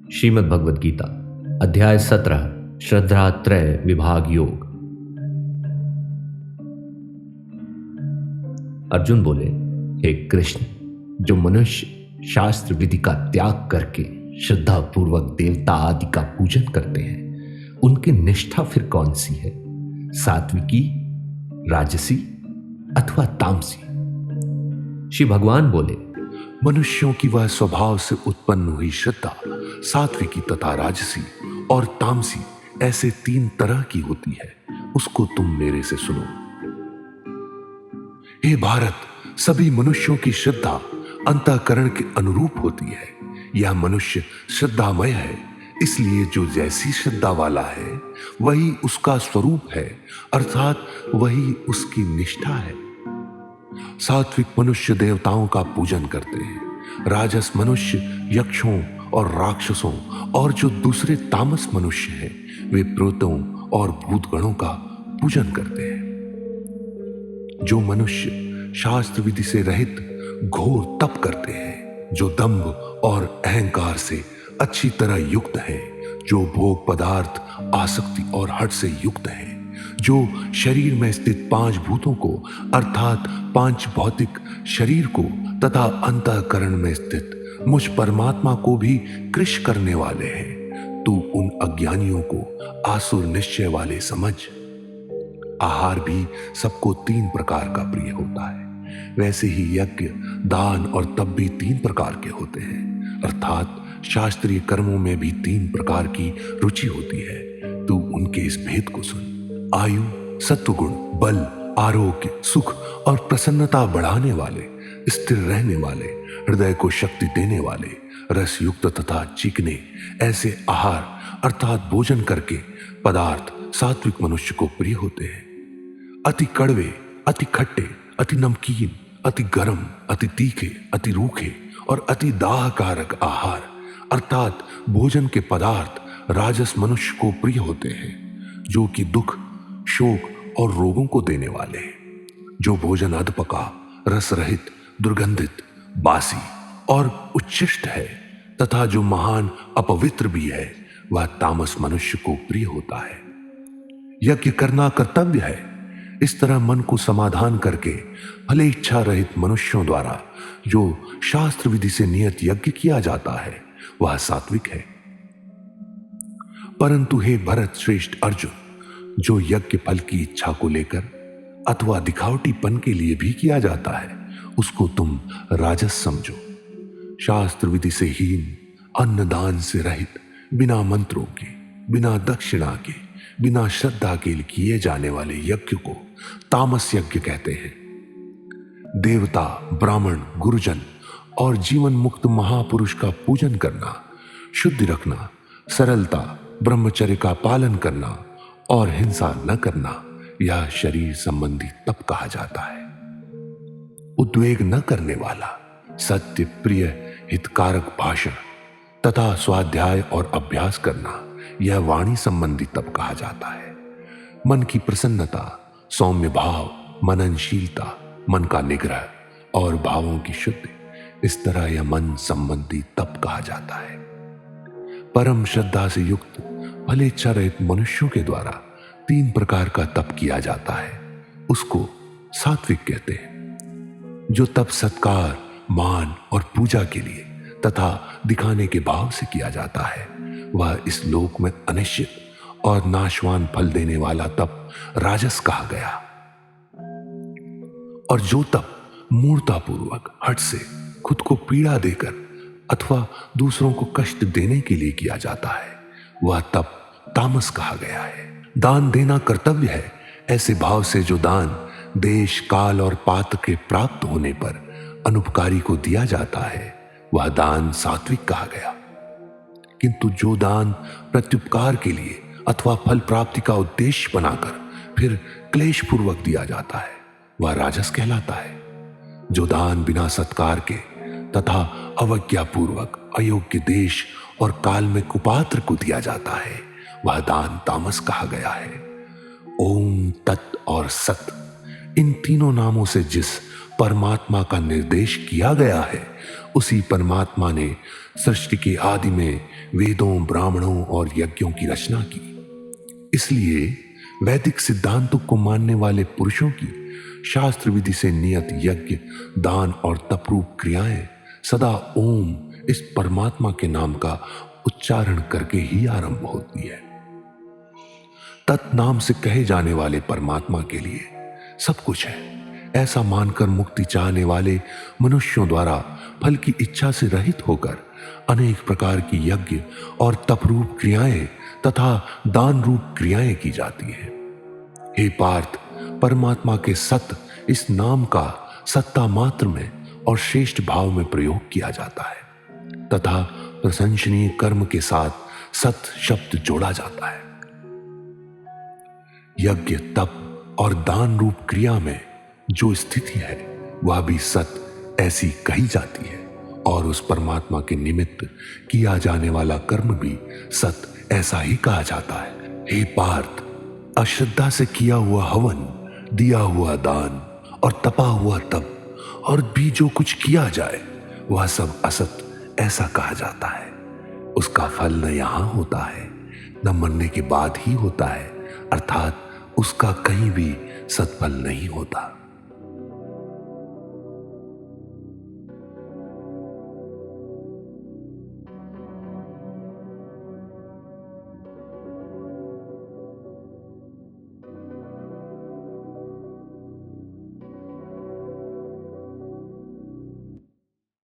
श्रीमद् भगवद गीता अध्याय 17 श्रद्धात्रय विभाग योग। अर्जुन बोले, हे कृष्ण, जो मनुष्य शास्त्र विधि का त्याग करके श्रद्धा पूर्वक देवता आदि का पूजन करते हैं, उनकी निष्ठा फिर कौन सी है? सात्विकी, राजसी अथवा तामसी? श्री भगवान बोले, मनुष्यों की वह स्वभाव से उत्पन्न हुई श्रद्धा सात्विकी तथा राजसी और तामसी ऐसे 3 तरह की होती है। उसको तुम मेरे से सुनो। हे भारत, सभी मनुष्यों की श्रद्धा अंतःकरण के अनुरूप होती है। यह मनुष्य श्रद्धामय है, इसलिए जो जैसी श्रद्धा वाला है वही उसका स्वरूप है, अर्थात वही उसकी निष्ठा है। सात्विक मनुष्य देवताओं का पूजन करते हैं, राजस मनुष्य यक्षों और राक्षसों, और जो दूसरे तामस मनुष्य हैं वे प्रेतों और भूतगणों का पूजन करते हैं। जो मनुष्य शास्त्र विधि से रहित घोर तप करते हैं, जो दंभ और अहंकार से अच्छी तरह युक्त हैं, जो भोग पदार्थ आसक्ति और हठ से युक्त हैं, जो शरीर में स्थित 5 भूतों को अर्थात 5 भौतिक शरीर को तथा अंतःकरण में स्थित मुझ परमात्मा को भी कृश करने वाले हैं, तू उन अज्ञानियों को आसुर निश्चय वाले समझ। आहार भी सबको 3 प्रकार का प्रिय होता है, वैसे ही यज्ञ, दान और तप भी 3 प्रकार के होते हैं, अर्थात शास्त्रीय कर्मों में भी 3 प्रकार की रुचि होती है। तू उनके इस भेद को सुन। आयु, सत्वगुण, बल, आरोग्य, सुख और प्रसन्नता बढ़ाने वाले, स्थिर रहने वाले, हृदय को शक्ति देने वाले, रस युक्त तथा चिकने ऐसे आहार अर्थात भोजन करके पदार्थ सात्विक मनुष्य को प्रिय होते हैं। अति कड़वे, अति खट्टे, अति नमकीन, अति गर्म, अति तीखे, अति रूखे और अति दाहकारक आहार अर्थात भोजन के पदार्थ राजस मनुष्य को प्रिय होते हैं, जो कि दुख, शोक और रोगों को देने वाले हैं। जो भोजन अधपका, रस रहित, दुर्गंधित, बासी और उच्छिष्ट है तथा जो महान अपवित्र भी है, वह तामस मनुष्य को प्रिय होता है। यज्ञ करना कर्तव्य है। इस तरह मन को समाधान करके भले इच्छा रहित मनुष्यों द्वारा जो शास्त्र विधि से नियत यज्ञ किया जाता है वह सात्विक है। परंतु हे भरत श्रेष्ठ अर्जुन, जो यज्ञ फल की इच्छा को लेकर अथवा दिखावटीपन के लिए भी किया जाता है, उसको तुम राजस समझो। शास्त्र विधि से हीन, अन्नदान से रहित, बिना मंत्रों के, बिना दक्षिणा के, बिना श्रद्धा के किए जाने वाले यज्ञ को तामस यज्ञ कहते हैं। देवता, ब्राह्मण, गुरुजन और जीवन मुक्त महापुरुष का पूजन करना, शुद्धि रखना, सरलता, ब्रह्मचर्य का पालन करना और हिंसा न करना, यह शरीर संबंधी तप कहा जाता है। उद्वेग न करने वाला, सत्य, प्रिय, हितकारक भाषण तथा स्वाध्याय और अभ्यास करना, यह वाणी संबंधी तप कहा जाता है। मन की प्रसन्नता, सौम्य भाव, मननशीलता, मन का निग्रह और भावों की शुद्धि, इस तरह यह मन संबंधी तप कहा जाता है। परम श्रद्धा से युक्त भले इच्छा रहित मनुष्यों के द्वारा 3 प्रकार का तप किया जाता है, उसको सात्विक कहते हैं। जो तप सत्कार, मान और पूजा के लिए तथा दिखाने के भाव से किया जाता है, वह इस लोक में अनिश्चित और नाशवान फल देने वाला तप राजस कहा गया। और जो तप मूर्तापूर्वक हठ से खुद को पीड़ा देकर अथवा दूसरों को कष्ट देने के लिए किया जाता है, वह तप तामस कहा गया है। दान देना कर्तव्य है, ऐसे भाव से जो दान देश, काल और पात्र के प्राप्त होने पर अनुपकारी को दिया जाता है, वह दान सात्विक कहा गया। किंतु जो दान प्रत्युपकार के लिए अथवा फल प्राप्ति का उद्देश्य बनाकर फिर क्लेश पूर्वक दिया जाता है, वह राजस कहलाता है। जो दान बिना सत्कार के तथा अवज्ञा पूर्वक अयोग्य देश और काल में कुपात्र को दिया जाता है, वह दान तामस कहा गया है। ओम, तत् और सत, इन तीनों नामों से जिस परमात्मा का निर्देश किया गया है, उसी परमात्मा ने सृष्टि के आदि में वेदों, ब्राह्मणों और यज्ञों की रचना की। इसलिए वैदिक सिद्धांतों को मानने वाले पुरुषों की शास्त्र विधि से नियत यज्ञ, दान और तपरूप क्रियाएं सदा ओम इस परमात्मा के नाम का उच्चारण करके ही आरंभ होती है। तत्नाम से कहे जाने वाले परमात्मा के लिए सब कुछ है, ऐसा मानकर मुक्ति चाहने वाले मनुष्यों द्वारा फल की इच्छा से रहित होकर अनेक प्रकार की यज्ञ और तपरूप क्रियाएं तथा दान रूप क्रियाएं की जाती हैं। हे पार्थ, परमात्मा के सत इस नाम का सत्ता मात्र में और श्रेष्ठ भाव में प्रयोग किया जाता है तथा प्रशंसनीय कर्म के साथ सत शब्द जोड़ा जाता है। यज्ञ, तप और दान रूप क्रिया में जो स्थिति है वह भी सत ऐसी कही जाती है और उस परमात्मा के निमित्त किया जाने वाला कर्म भी सत ऐसा ही कहा जाता है। हे पार्थ, अश्रद्धा से किया हुआ हवन, दिया हुआ दान और तपा हुआ तप और भी जो कुछ किया जाए वह सब असत ऐसा कहा जाता है। उसका फल न यहां होता है न मरने के बाद ही होता है, अर्थात उसका कहीं भी सत्फल नहीं होता।